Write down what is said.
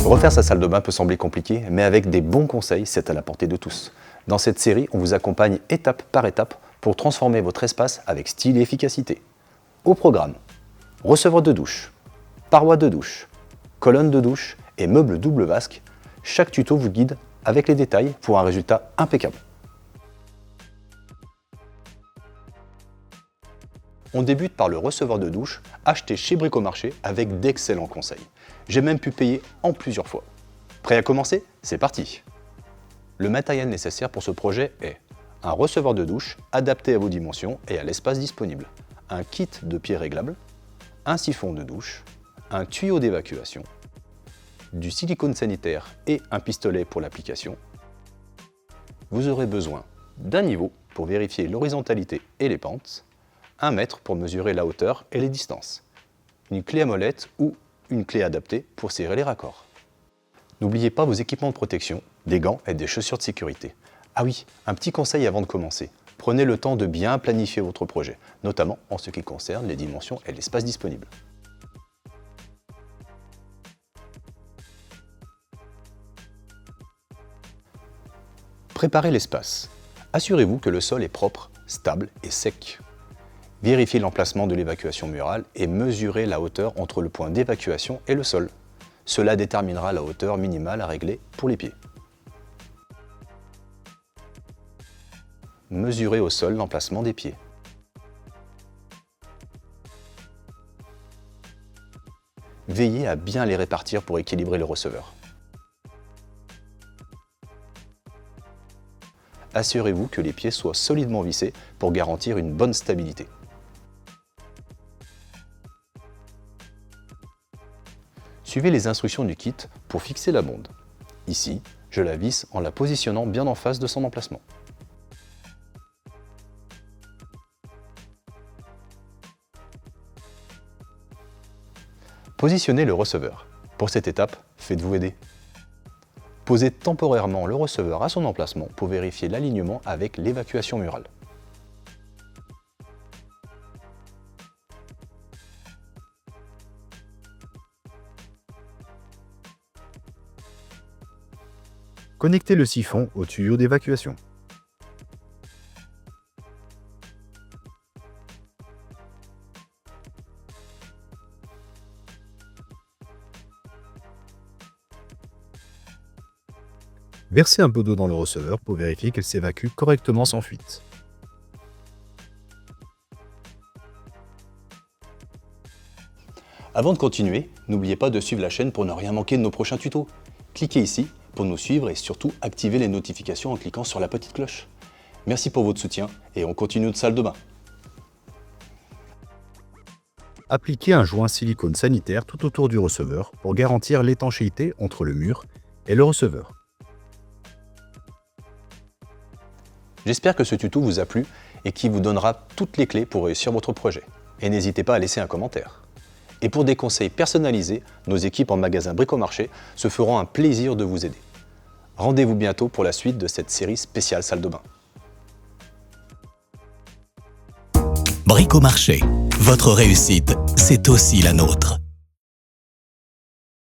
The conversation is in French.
Refaire sa salle de bain peut sembler compliqué, mais avec des bons conseils, c'est à la portée de tous. Dans cette série, on vous accompagne étape par étape pour transformer votre espace avec style et efficacité. Au programme, receveur de douche, parois de douche, colonne de douche et meubles double vasque, chaque tuto vous guide avec les détails pour un résultat impeccable. On débute par le receveur de douche acheté chez Bricomarché avec d'excellents conseils. J'ai même pu payer en plusieurs fois. Prêt à commencer? C'est parti! Le matériel nécessaire pour ce projet est un receveur de douche adapté à vos dimensions et à l'espace disponible, un kit de pieds réglables, un siphon de douche, un tuyau d'évacuation, du silicone sanitaire et un pistolet pour l'application. Vous aurez besoin d'un niveau pour vérifier l'horizontalité et les pentes, un mètre pour mesurer la hauteur et les distances, une clé à molette ou une clé adaptée pour serrer les raccords. N'oubliez pas vos équipements de protection, des gants et des chaussures de sécurité. Ah oui, un petit conseil avant de commencer. Prenez le temps de bien planifier votre projet, notamment en ce qui concerne les dimensions et l'espace disponible. Préparez l'espace. Assurez-vous que le sol est propre, stable et sec. Vérifiez l'emplacement de l'évacuation murale et mesurez la hauteur entre le point d'évacuation et le sol. Cela déterminera la hauteur minimale à régler pour les pieds. Mesurez au sol l'emplacement des pieds. Veillez à bien les répartir pour équilibrer le receveur. Assurez-vous que les pieds soient solidement vissés pour garantir une bonne stabilité. Suivez les instructions du kit pour fixer la bonde. Ici, je la visse en la positionnant bien en face de son emplacement. Positionnez le receveur. Pour cette étape, faites-vous aider. Posez temporairement le receveur à son emplacement pour vérifier l'alignement avec l'évacuation murale. Connectez le siphon au tuyau d'évacuation. Versez un peu d'eau dans le receveur pour vérifier qu'elle s'évacue correctement sans fuite. Avant de continuer, n'oubliez pas de suivre la chaîne pour ne rien manquer de nos prochains tutos. Cliquez ici pour nous suivre et surtout activez les notifications en cliquant sur la petite cloche. Merci pour votre soutien et on continue notre salle de bain. Appliquez un joint silicone sanitaire tout autour du receveur pour garantir l'étanchéité entre le mur et le receveur. J'espère que ce tuto vous a plu et qu'il vous donnera toutes les clés pour réussir votre projet. Et n'hésitez pas à laisser un commentaire. Et pour des conseils personnalisés, nos équipes en magasin Bricomarché se feront un plaisir de vous aider. Rendez-vous bientôt pour la suite de cette série spéciale salle de bain. Bricomarché, votre réussite, c'est aussi la nôtre.